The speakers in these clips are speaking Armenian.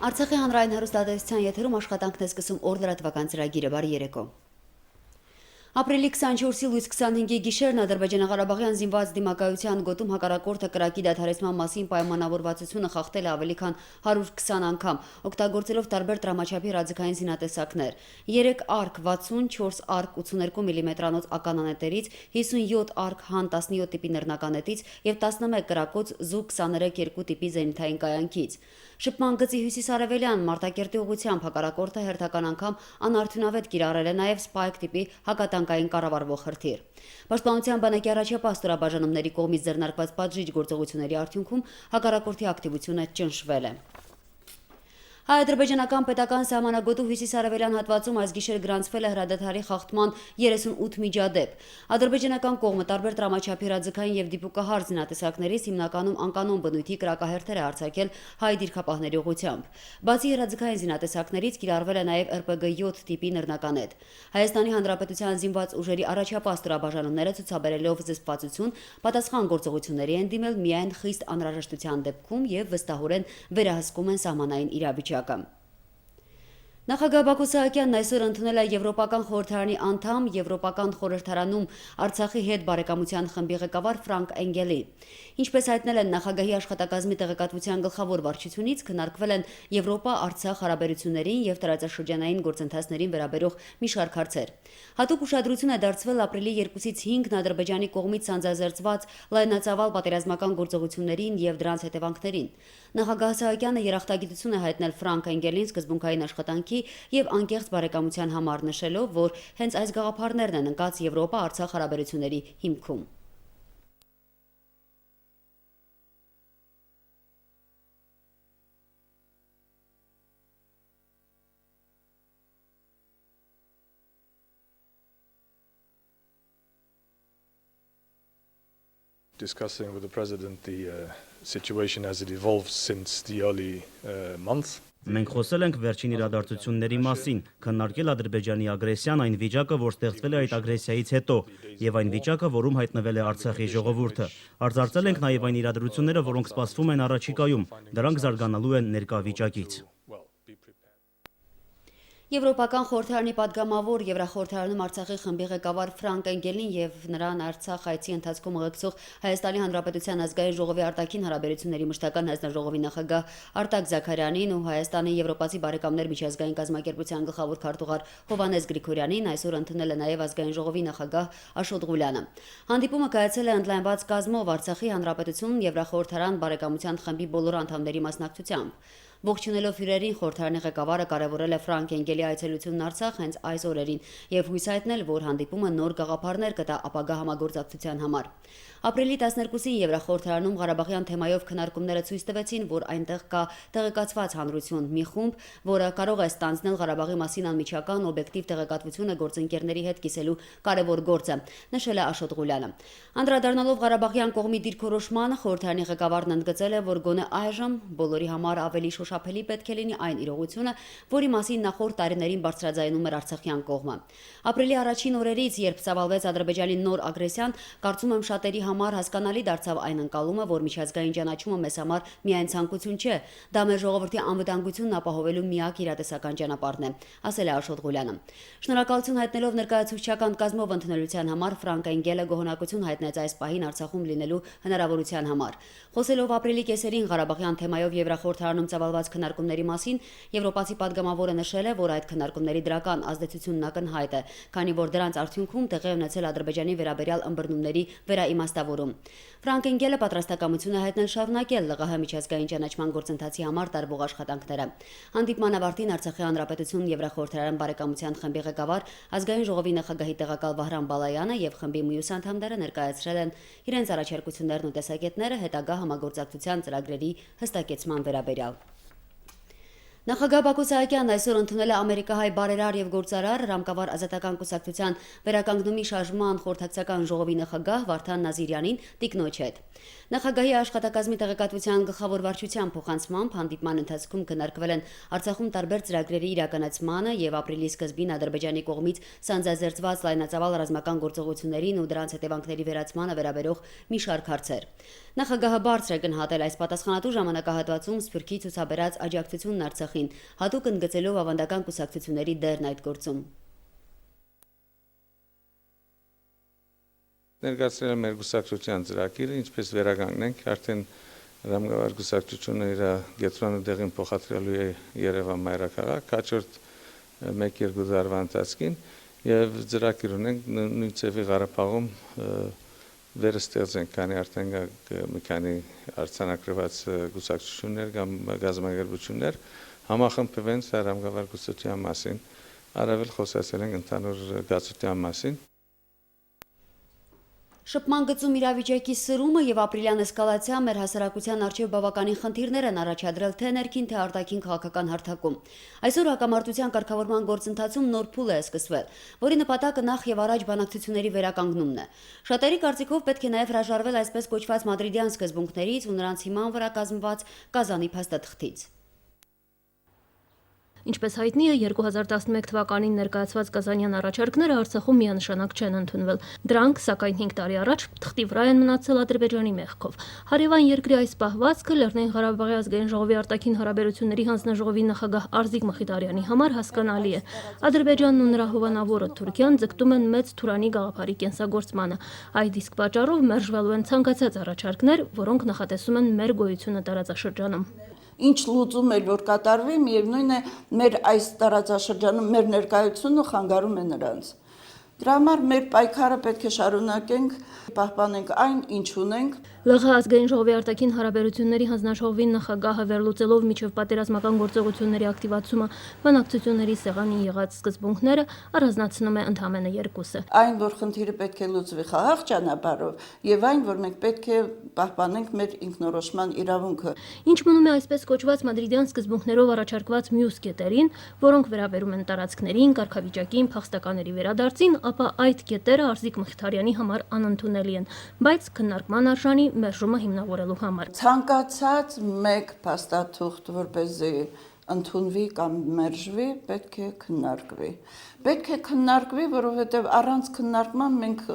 Արցախի հանրային հեռուստատեսության եթերում աշխատանքն է սկսում օր լրատվական ծրագիրը։ Բարի երեկո։ Ապրիլի 24-ի լույս 25-ի գիշերն Ադրբեջանա-Ղարաբաղյան զինված դիմակայության գոտում հակառակորդը կրակի դադարեցման մասին պայմանավորվածությունը խախտել է ավելի քան 120 անգամ, օգտագործելով տարբեր տրամաչափի ռազմական զինատեսակներ։ 3 արկ 60, 4 արկ 82 մմ-անոց ականանետերից, 57 արկ հան 17 տիպի նռնականետից եւ 11 կրակոց Զու 23-2 տիպի զենիթային կայանքից։ Շփման գծի հյուսիսարևելյան Մարտակերտի ուղղությամբ հակառակորդը հերթական անգամ անարդյունավետ կիրառել է նաև Spike տիպի հակատանկային կառավարվող հրթիռ։ Պաշտպանության բանակի առաջապահ ստորաբաժանումների կողմից ձեռնարկված պատժիչ գործողությունների արդյունքում հակառակորդի ակտիվությունը ճնշվել է։ Հայ-ադրբեջանական պետական սահմանագոտու հյուսիսարևելյան հատվածում այս գիշեր գրանցվել է հրադադարի խախտման 38 միջադեպ։ Ադրբեջանական կողմը տարբեր տրամաչափի ռազմական եւ դիպուկահար զինատեսակներից հիմնականում անկանոն բնույթի կրակահերթեր է արձակել հայ դիրքապահների ուղղությամբ։ Բացի ռազմական զինատեսակներից կիրառվել է նաև RPG-7 տիպի նռնականետ։ Հայաստանի Հանրապետության զինված ուժերի առաջապահ ստորաբաժանումները ցուցաբերելով զսպվածություն պատասխան գործողությունների են դիմել միայն խիստ անհրաժեշտության դեպքում եւ վստահորեն վերահսկում են սահմանային իրավիճակը։ Նախագահ Բակո Սահակյանն այսօր ընդունել է Եվրոպական խորհրդարանի անդամ, Եվրոպական խորհրդարանում Արցախի հետ բարեկամության խմբի ղեկավար Ֆրանկ Էնգելին։ Ինչպես հայտնել են նախագահի աշխատակազմի տեղեկատվության գլխավոր վարչությունից, քննարկվել են Եվրոպա-Արցախ հարաբերություններին եւ տարածաշրջանային գործընթացներին վերաբերող մի շարք հարցեր։ Հատուկ ուշադրություն է դարձվել ապրիլի 2-ից 5-ն Ադրբեջանի կողմից սանձազերծված լայնածավալ պատերազմական գործողություններին եւ դրանց հետևանքներին։ Նախագահ Սահակյանը երախտագիտություն է հայտնել Ֆրանկ Էնգելին սկզբունքային աշխատանքի եւ անկեղծ բարեկամության համար, նշելով, որ հենց այս գաղափարներն են ընկած Եվրոպա-Արցախ հարաբերությունների հիմքում։ Discussing with the president the situation as it evolves since the early months. Մենք խոսել ենք վերջին իրադարձությունների մասին, քննարկել Ադրբեջանի ագրեսիան, այն վիճակը, որ ստեղծվել է այդ ագրեսիայից հետո, եւ այն վիճակը, որում հայտնվել է Արցախի ժողովուրդը։ Արձարծել ենք նաեւ այն իրադարձությունները, որոնք սպասվում են առաջիկայում, դրանք զարգանալու են ներկա վիճակից։ Եվրոպական խորհրդարանի падգամավոր Եվրախորհրդարանում Արցախի խմբի ղեկավար Ֆրանկ Էնգելին եւ նրան Արցախ այցի ընթացքում ուղեկցող Հայաստանի Հանրապետության ազգային ժողովի արտաքին հարաբերությունների մշտական հանձնաժողովի նախագահ Արտակ Զաքարյանին ու Հայաստանի Եվրոպացի բարեկամներ միջազգային կազմակերպության գլխավոր քարտուղար Հովհաննես Գրիգորյանին այսօր ընդունել է նաեւ ազգային ժողովի նախագահ Աշոտ Ղուլյանը։ Հանդիպումը կայացել է ընդլայնված կազմով Արցախի Հանրապետություն Եվրախորհրդարան բարեկամության խմբի բոլոր անդամների մասնակցությամբ։ Ողջունելով հյուրերին, խորհրդարանի ղեկավարը կարևորել է Ֆրանկ Էնգելի այցելությունն Արցախ հենց այս օրերին եւ հույս հայտնել, որ հանդիպումը նոր գաղափարներ կտա ապագա համագործակցության համար։ Ապրիլի 12-ին Եվրախորհրդարանում Ղարաբաղյան թեմայով քննարկումները ցույց տվեցին, որ այնտեղ կա տեղեկացված հանրություն, մի խումբ, որը կարող է ստանձնել Ղարաբաղի մասին անմիջական օբյեկտիվ տեղեկատվությունը գործընկերների հետ կիսելու կարևոր գործը, նշել է Աշոտ Ղուլյանը։ Անդրադառնալով Ղարաբաղյան կողմի դիրքորոշմանը, խորհրդարանի ղեկավարն ընդգծել է, որ գոնե այժմ բոլորի համար ավելի շոշափելի պետք է լինի այն իրողությունը, որի մասին նախորդ տարիներին բարձրաձայնում էր Արցախյան կողմը։ Ապրիլի առաջին օրերից, երբ ծավալվեց Ադրբեջանի նոր ագրեսիան, կարծում եմ շատերի համար հասկանալի դարձավ այն ընկալումը, որ միջազգային ճանաչումը մեզ համար միայն ցանկություն չէ, դա մեր ժողովրդի անվտանգությունն ապահովելու միակ իրատեսական ճանապարհն է, ասել է Աշոտ Ղուլյանը։ Շնորհակալություն հայտնելով ներկայացուցչական կազմով ընդունելության համար Ֆրանկ Էնգելը գոհունակություն հայտնեց այս պահին Արցախում լինելու հնարավորության համար։ Խոսելով ապրիլի կեսերին Ղարաբաղյան թեմայով Եվրախորհրդարանում ծավալված քննարկումների մասին, Եվրոպացի падգամավորը նշել է, որ այդ քննարկումների դրական ազդեցությունն ակնհայտ է, քանի որ դրանց արդյունքում տեղի ունեցել Ադրբեջանի վերաբերյալ ըմբռնումների վերաիմաստավորում։ Ֆրանկ Էնգելը պատրաստակամություն է հայտնել շարունակել ԼՂՀ միջազգային ճանաչման գործընթացի համար տարվող աշխատանքները։ Հանդիպման ավարտին Արցախի Հանրապետություն Եվրախորհրդարան բարեկամության խմբի ղեկավար ազգային ժողովի նախագահի տեղակալ Վահրամ Բալայանը եւ խմբի մյուս անդամները ներկայացրել են իրենց առաջարկություններն ու տեսակետները հետագա համագործակցության ծրագրերի հստակեցման վերաբերյալ։ Նախագահ Բակո Սահակյանն այսօր ընդունել է ամերիկահայ բարերար եւ գործարար Ռամկավար ազատական կուսակցության վերականգնումի շարժման խորհրդակցական ժողովի նախագահ Վարդան Նազիրյանին տիկնոջ հետ։ Նախագահի աշխատակազմի տեղեկատվության գլխավոր վարչության փոխանցմամբ հանդիպման ընթացքում քննարկվել են Արցախում տարբեր ծրագրերի իրականացմանը եւ ապրիլի սկզբին Ադրբեջանի կողմից սանձազերծված լայնածավալ ռազմական գործողություններին ու դրանց հետևանքների վերացմանը վերաբերող մի շարք հարցեր։ Նախագահը բարձր է գնահատել այս պատասխանատու ժամանակահատվածում Սփյուռքի ցուցաբերած աջակցությունն Արցախին, հատուկ ընդգծելով ավանդական կուսակցությունների դերն այդ գործում։ Ներկայացրել եմ մեր կուսակցության ծրագիրը, ինչպես վերականգնենք, արդեն Ռամկավար կուսակցությունը իր գետրոնը դեղին փոխադրելու է Երևան մայրաքաղաք, հաջորդ 1-2 տարվա ընթացքին եւ ծրագիր ունենք նույն ծևի Ղարաբաղում վերստեղծենք, քանի արդեն մի քանի արձանագրված կուսակցություններ կամ գազམ་ագերբություններ համախմբվեն Ռամկավար կուսակցության մասին, առավել խոսացել ենք ընդհանուր գացության մասին։ Շփման գծում իրավիճակի սրումը եւ ապրիլյան էսկալացիան մեր հասարակության առջեւ բավականին խնդիրներ են առաջադրել թե ներքին, թե արտաքին քաղաքական հարթակում։ Այսօր հակամարտության կարգավորման գործընթացում նոր փուլ է սկսվել, որի նպատակը նախ եւ առաջ բանակցությունների վերականգնումն է։ Շատերի կարծիքով պետք է նաեւ հրաժարվել այսպես կոչված մադրիդյան սկզբունքներից ու նրանց հիման վրա կազմված Կազանի փաստաթղթից։ Ինչպես հայտնի է, 2011 թվականին ներկայացված Կազանյան առաջարկները Արցախում միանշանակ չեն ընդունվել։ Դրանք, սակայն 5 տարի առաջ թղթի վրա են մնացել Ադրբեջանի մեղքով։ Հարևան երկրի այս պահվածքը Լեռնային Ղարաբաղի ազգային ժողովի արտաքին հարաբերությունների հանձնաժողովի նախագահ Արզիկ Մխիթարյանի համար հասկանալի է։ Ադրբեջանն ու նրա հովանավորը Թուրքիան ձգտում են մեծ Թուրանի գաղափարի կենսագործմանը։ Այդ իսկ պատճառով մերժվելու են ցանկացած առաջարկներ, որոնք նախատեսում են մեր գոյությունը տարածաշրջանում։ Ինչ լուծում էր որ կատարվի, միևնույն է մեր այս տարածաշրջանում մեր ներկայությունը խանգարում է նրանց։ Դրա համար մեր պայքարը պետք է շարունակենք, պահպանենք այն, ինչ ունենք։ ԼՂՀ ազգային ժողովի արտաքին հարաբերությունների հանձնաժողովի նախագահը վերլուծելով միջև պատերազմական գործողությունների ակտիվացումը բանակցությունների սեղանին եղած սկզբունքները առանձնացնում է ընդամենը երկուսը։ Այն, որ խնդիրը պետք է լուծվի խաղաղ ճանապարհով, եւ այն, որ մենք պետք է պահպանենք մեր ինքնորոշման իրավունքը։ Ինչ մնում է այսպես կոչված մադրիդյան սկզբունքներով առաջարկված մյուս կետերին, որոնք վերաբերում են տարածքներին, կարգավիճակին, փախստականների վերադարձին, ապա այդ կետերը Արզիկ Մխիթարյանի համար անընդունելի են, բայց քննարկման արժանի մերժումը հիմնավորելու համար։ Ցանկացած մեկ փաստաթուղթ, որպեսզի ընդունվի կամ մերժվի, պետք է քննարկվի։ Պետք է քննարկվի, որովհետև առանց քննարկման մենք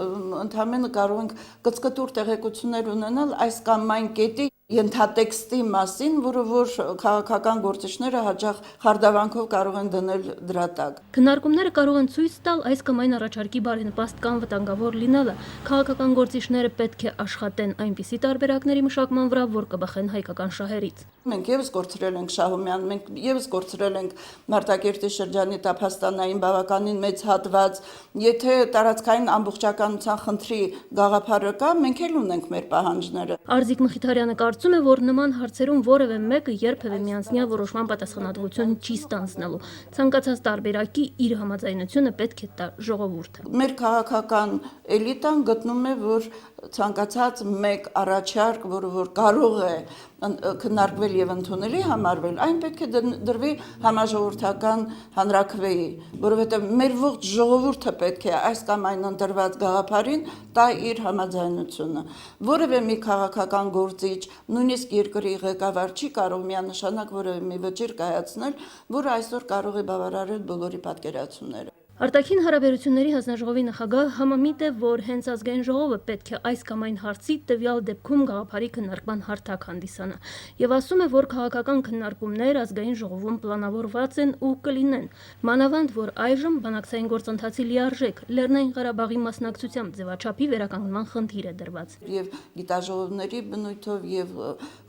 ընդհանրապես կարող ենք կծկտուր տեղեկություններ ունենալ այս կամ այն կետի ենթատեքստի մասին, որը որ քաղաքական գործիչները հաճախ խարդավանքով կարող են դնել դրա տակ։ Քննարկումները կարող են ցույց տալ այս կամ այն առաջարկի բարենպաստ կամ վտանգավոր լինելը։ Քաղաքական գործիչները պետք է աշխատեն այնպիսի տարբերակների մշակման վրա, որ կբխեն հայկական շահերից։ Մենք եւս կորցրել ենք Շահումյան, մենք եւս կորցրել ենք Մարտակերտի շրջանի տափաստանային բավականին մեծ հատված։ Եթե տարածքային ամբողջականության խնդրի գաղափարը կա, մենք էլ ունենք մեր պահանջները։ Արզիկ Մխիթարյանը կարծում է, որ նման հարցերում որևէ մեկը երբևէ միանձնյա որոշման պատասխանատվություն չի ստանձնելու։ Ցանկացած տարբերակի իր համաձայնությունը պետք է տա ժողովուրդը։ Մեր քաղաքական էլիտան գտնում է, որ ցանկացած մեկ առաջարկ, որը որ կարող է քննարկվել եւ ընդունելի համարվել, այն պետք է դրվի համաժողովրդական հանրաքվեի, որովհետեւ մեր ողջ ժողովուրդը պետք է այս կամ այն ընտրված գաղափարին տա իր համաձայնությունը։ Որևէ մի քաղաքական գործիչ, նույնիսկ երկրի ղեկավար չի կարող միանշանակ որևէ մի վճիռ կայացնել, որը այսօր կարող է բավարարել բոլորի պատկերացումները։ Արտաքին հարաբերությունների հանձնաժողովի նախագահը համամիտ է, որ հենց ազգային ժողովը պետք է այս կամ այն հարցի տվյալ դեպքում գաղափարի քննարկման հարթակ հանդիսանա եւ ասում է, որ քաղաքական քննարկումներ ազգային ժողովում պլանավորված են ու կլինեն։ Մանավանդ, որ այժմ բանակցային գործընթացի լիարժեք Լեռնային Ղարաբաղի մասնակցությամբ ձևաչափի վերականգնման խնդիր է դրված։ Եվ գիտաժողովների բնույթով եւ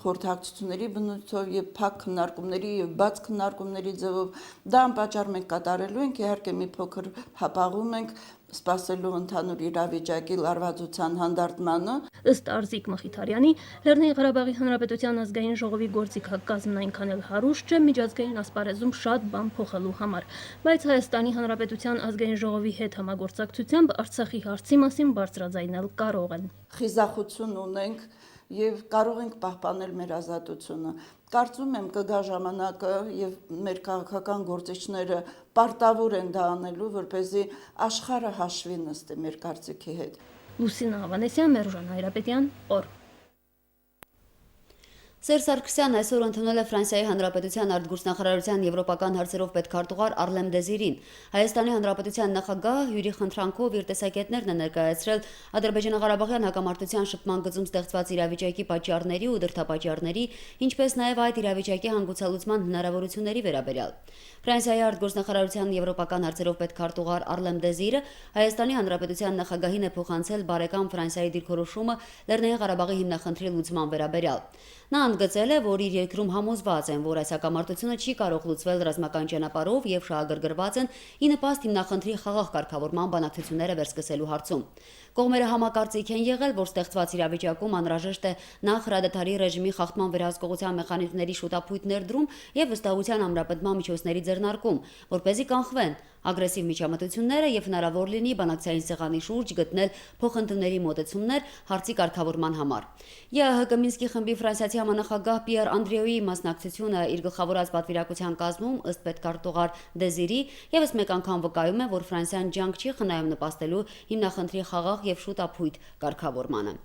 խորհրդակցությունների բնույթով եւ փակ քննարկումների եւ բաց քննարկումների ձևով դա անպատճառ մենք կատարելու ենք, իհարկե մի փոքր հապաղում ենք սպասելու ընդհանուր իրավիճակի լարվածության հանդարտմանը։ Ըստ Արզիկ Մխիթարյանի, Լեռնային Ղարաբաղի Հանրապետության ազգային ժողովի գործիքակազմն այնքան էլ հարուստ չէ միջազգային ասպարեզում շատ բան փոխելու համար, բայց Հայաստանի Հանրապետության ազգային ժողովի հետ համագործակցությամբ Արցախի հարցի մասին բարձրաձայնել կարող են։ Խիզախություն ունենք եւ կարող ենք պահպանել մեր ազատությունը։ Կարծում եմ կգա ժամանակը եւ մեր քաղաքական գործիչները պարտավոր են դա անելու, որպեսզի աշխարհը հաշվի նստի մեր կարծիքի հետ։ Լուսինա Ավանեսյան, Մերժան Հայրապետյան, օր։ Սերժ Սարգսյանն այսօր ընդունել է Ֆրանսիայի Հանրապետության արտգործնախարարության եվրոպական հարցերով պետքարտուղար Արլեմ Դեզիրին։ Հայաստանի Հանրապետության նախագահ Յուրի Խնդրանքով իր տեսակետներն է ներկայացրել Ադրբեջանա-Ղարաբաղյան հակամարտության շփման գծում ստեղծված իրավիճակի պատճառների ու դրդապատճառների, ինչպես նաև այդ իրավիճակի հանգուցալուծման հնարավորությունների վերաբերյալ։ Ֆրանսիայի արտգործնախարարության եվրոպական հարցերով պետքարտուղար Արլեմ Դեզիրը Հայաստանի Հանրապետության նախագահին է փոխանցել բարեկամ Ֆրանսիայի դիրքորոշումը Լեռնային Ղարաբաղի հիմնախնդրի լուծման վերաբերյալ։ Նա ընդգծել է, որ իր երկրում համոզված են, որ այս հակամարտությունը չի կարող լուծվել ռազմական ճանապարհով եւ շահագրգռված են ի նպաստ հիմնախնդրի խաղաղ կարգավորման բանակցությունները վերսկսելու հարցում։ Կողմերը համակարծիք են եղել, որ ստեղծված իրավիճակում անհրաժեշտ է նախ հրադադարի ռեժիմի խախտման վերահսկողության մեխանիզմների շուտապույտ ներդրում եւ վստահության ամրապնդման միջոցների ձեռնարկում, որպեսզի կանխվեն ագրեսիվ միջամտությունները եւ հնարավոր լինի բանակցային սեղանի շուրջ գտնել փոխընդունների մոտեցումներ հարցի կարգավորման համար։ ԵԱՀԿ Մինսկի խմբի ֆրանսիացի համանախագահ Պիեր Անդրեոյի մասնակցությունը իր գլխավորած պատվիրակության կազմում ըստ պետքարտուղար Դեզիրի եւս մեկ անգամ վկայում է, որ Ֆրանսիան ջանք չի խնայում նպաստելու հիմնախնդրի խաղաղ եւ շուտապույտ կարգավորմանը։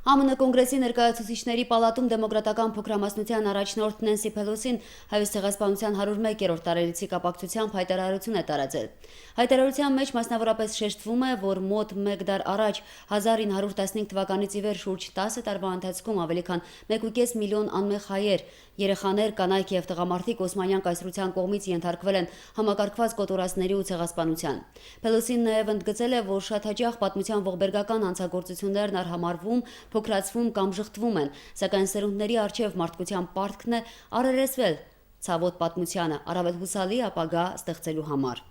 ԱՄՆ կոնգրեսի ներկայացուցիչների պալատում դեմոկրատական փոքրամասնության առաջնորդ Նենսի Փելոսին Հայոց ցեղասպանության 101-րդ տարելիցի կապակցությամբ հայտարարություն է տարածել։ Հայտարարության մեջ մասնավորապես շեշտվում է, որ մոտ 1 դար առաջ 1915 թվականից ի վեր շուրջ 10 տարվա ընթացքում ավելի քան 1.5 միլիոն անմեղ հայեր, երեխաներ, կանայք եւ տղամարդիկ Օսմանյան կայսրության կողմից ենթարկվել են համակարգված կոտորածների ու ցեղասպանության։ Փելոսին նաև ընդգծել է, որ շատ հաճախ պատմության ողբերգական հանցագործություններն արհամարվում, փոքրացվում կամ ժխտվում են, սակայն սերունդների առջև մարդկության պարտքն է առերեսվել ցավոտ պատմությանը, առավել հուսալի ապագա ստեղծելու համար։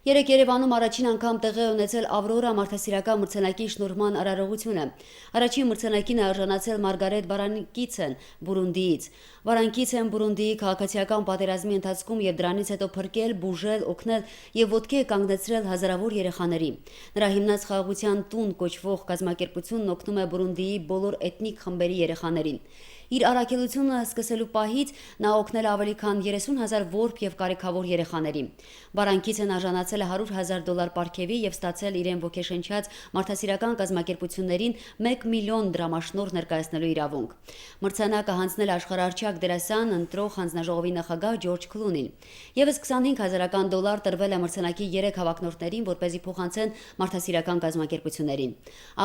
Երեկ Երևանում առաջին անգամ տեղի է ունեցել Ավրորա մարդասիրական մրցանակի շնորհման արարողությունը։ Առաջին մրցանակին է արժանացել Մարգարետ Վարանկիցեն Բուրունդիից։ Վարանկիցեն Բուրունդիի քաղաքացիական պատերազմի ընթացքում եւ դրանից հետո փրկել, բուժել, օգնել եւ ոտքի է կանգնեցրել հազարավոր երեխաների։ Նրա հիմնած խաղաղության տուն կոչվող կազմակերպությունն օգնում է Բուրունդիի բոլոր էթնիկ խմբերի երեխաներին։ Իր առաքելությունը սկսելու պահից նա օգնել է ավելի քան 30,000 որբ եւ կարիքավոր երեխաների։ Վարանկիցեն արժանացել է $100,000 պարգևի եւ ստացել իրեն ոգեշնչած մարդասիրական կազմակերպություններին 1 միլիոն դրամաշնորհ ներկայացնելու իրավունք։ Մրցանակը հանձնել է աշխարհարչյակ դերասան ընտրող հանձնաժողովի նախագահ Ջորջ Քլունին։ Եվս $25,000 տրվել է մրցանակի 3 հավաքնորդներին, որպեսզի փոխանցեն մարդասիրական կազմակերպություններին։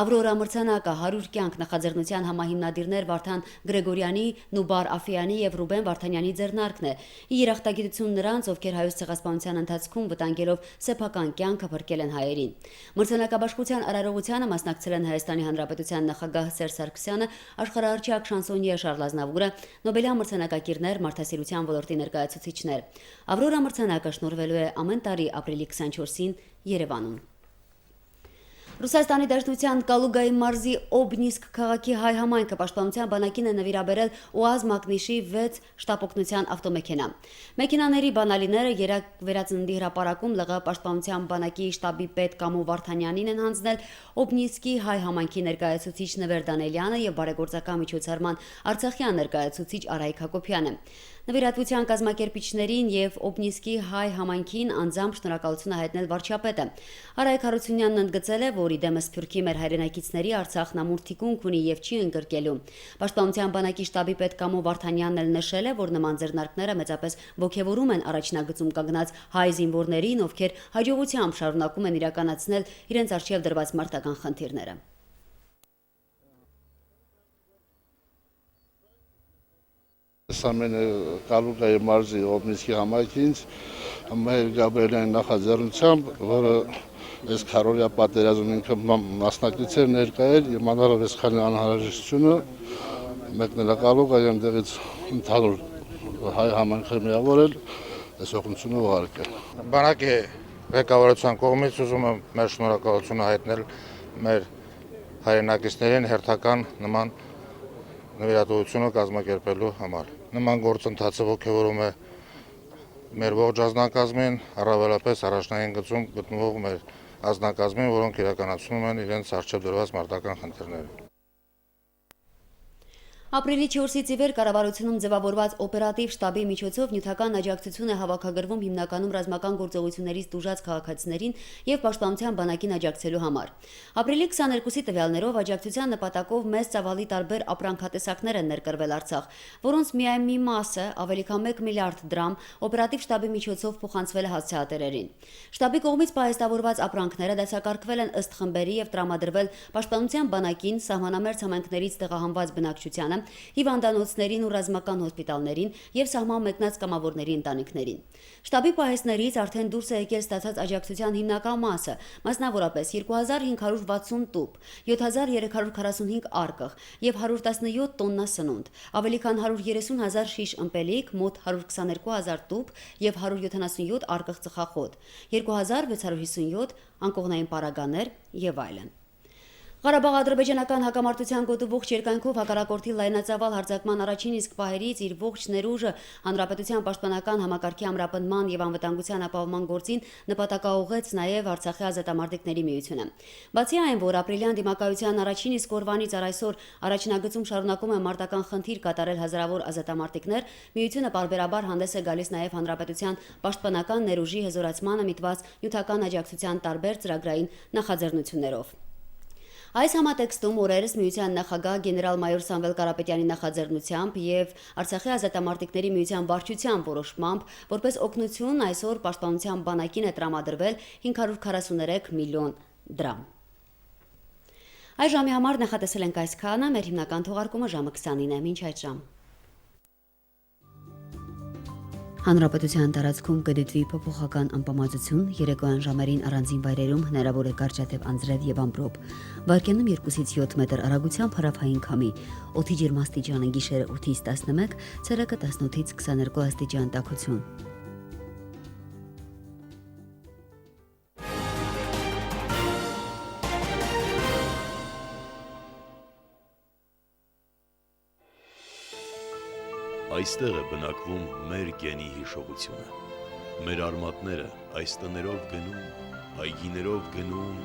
Ավրորա մրցանակը 100 կյանք նախաձեռնության համահիմնադիրներ Վարդան Գրեգորյանի, Նուբար Աֆյանի եւ Ռուբեն Վարդանյանի ձեռնարկն է։ Երախտագիտություն նրանց, ովքեր հայոց ցեղասպանության ընթացքում վտանգելով սեփական կյանքը փրկել են հայերին։ Մրցանակաբաշխության արարողությանը մասնակցել են Հայաստանի Հանրապետության նախագահ Սերժ Սարգսյանը, աշխարհարչյակ շանսոնիե Շարլ Ազնավուրը, Նոբելյան մրցանակակիրներ, մարդասիրության ոլորտի ներկայացուցիչներ։ Ավրորա մրցանակը շնորհվելու է ամեն տարի ապրիլի 24-ին Երևանում։ Ռուսաստանի Դաշնության Կալուգայի մարզի Օբնիսկ քաղաքի հայ համայնքը պաշտպանության բանակին է նվիրաբերել ՈՒԱԶ Մագնիշի 6 շտապօգնության ավտոմեքենա։ Մեքենաների բանալիները վերածննդի հրապարակում ԼՂ պաշտպանության բանակի շտաբի պետ Կամո Վարդանյանին են հանձնել Օբնիսկի հայ համայնքի ներկայացուցիչ Նվեր Դանելյանը եւ բարեգործական միջոցառման Արցախյան ներկայացուցիչ Արայիկ Հակոբյանը։ Նվիրատվության կազմակերպիչներին եւ Օբնիսկի հայ համայնքին անձամբ շնորհակալություն հայտնել վարչապետը։ Արայիկ Հարությունյանն ընդգծել է, որ իդեմս Սփյուռքի մեր հայրենակիցների Արցախն ամուր թիկունք ունի եւ չի ընկրկելու։ Պաշտպանության բանակի շտաբի պետ Կամո Վարդանյանն էլ նշել է, որ նման ձեռնարկները մեծապես ողջևորում են առաջնագծում կանգնած հայ զինվորներին, ովքեր հաջողությամբ շարունակում են իրականացնել իրենց առջև դրված մարտական խնդիրները։ Ամենը Կալուգայի մարզի Օբնիսկի համայնքին մեր Գաբրիելյանի նախաձեռնությամբ, որը այս քարորյա պատերազմին ինքը մասնակից էր ներկայել եւ մանրավես քանի անհրաժեշտությունը մեկնել Կալուգայի այնտեղից ընդհանուր հայ համայնքը միավորել այս օգնությունը ուղարկել։ Բանակի ղեկավարության կողմից ուզում եմ մեր շնորհակալությունը հայտնել մեր հայրենակիցներին հերթական նման նվիրատվությունը կազմակերպելու համար։ Նման գործընթացը ողջևորում է մեր ողջ ազնագազմին, առավելապես առաջնային գծում գտնվող մեր ազնագազմին, որոնք իրականացնում են իրենց առջև դրված մարտական խնդիրները։ Ապրիլի 4-ից ի վեր կառավարությունում ձևավորված օպերատիվ շտաբի միջոցով նյութական աջակցություն է հավաքագրվում հիմնականում ռազմական գործողություններից տուժած քաղաքացիներին եւ պաշտպանության բանակին աջակցելու համար։ Ապրիլի 22-ի տվյալներով աջակցության նպատակով մեծ ծավալի տարբեր ապրանքատեսակներ են ներկրվել Արցախ, որոնց միայն մի մասը, ավելի քան 1 միլիարդ դրամ, օպերատիվ շտաբի միջոցով փոխանցվել է հասցեատերերին։ Շտաբի կողմից պահեստավորված ապրանքները դասակարգվել են ըստ խմբերի եւ տրամադրվել պաշտպանության բանակին, սահմանամերձ համայնքներից տեղահանված բնակչությանը, հիվանդանոցներին ու ռազմական հոսպիտալներին եւ սահման մեկնած կամավորների ընտանիքներին։ Շտաբի պահեստներից արդեն դուրս է եկել ստացած աջակցության հիմնական մասը, մասնավորապես 2560 տուփ, 7345 արկղ եւ 117 տոննա սնունդ, ավելի քան 130,000 շիշ ըմպելիք, մոտ 122,000 տուփ եւ 177 արկղ ծխախոտ, 2657 անկողնային պարագաներ եւ այլն։ Ղարաբաղ-ադրբեջանական հակամարտության գոտու ողջ երկայնքով հակառակորդի լայնածավալ հարձակման առաջին իսկ պահերից իր ողջ ներուժը հանրապետության պաշտպանական համակարգի ամրապնդման եւ անվտանգության ապահովման գործին նպատակաուղղեց նաեւ Արցախի ազատամարտիկների միությունը։ Բացի այն, որ ապրիլյան դիմակայության առաջին իսկ օրվանից առ այսօր առաջնագծում շարունակում է մարտական խնդիր կատարել հազարավոր ազատամարտիկներ, միությունը պարբերաբար հանդես է գալիս նաեւ հանրապետության պաշտպանական ներուժի հզորացմանը միտված նյութական աջակցության տարբեր ծրագրային նախաձեռնություններով։ Այս համատեքստում օրերս միության նախագահ գեներալ-մայոր Սամվել Կարապետյանի նախաձեռնությամբ եւ Արցախի ազատամարտիկների միության վարչության որոշմամբ որպես օգնություն այսօր պաշտպանության բանակին է տրամադրվել 543 միլիոն դրամ։ Այս ժամի համար նախատեսել ենք այսքանը, մեր հիմնական թողարկումը ժամը 29 է, մինչ այդ ժամ։ Հանրապետության տարածքում կդիտվի փոփոխական անպամացություն, երեկոյան ժամերին առանձին վայրերում հնարավոր է կարճատև անձրև եւ ամպրոպ։ Վարկյանում 2-ից 7 մետր արագությամբ հարավային քամի։ Օդի ջերմաստիճանը գիշերը 8-ից 11, ցերեկը 18-ից 22 աստիճան տաքություն։ Այստեղ է բնակվում մեր գենի հիշողությունը։ Մեր արմատները այս տներով գնում, այգիներով գնում,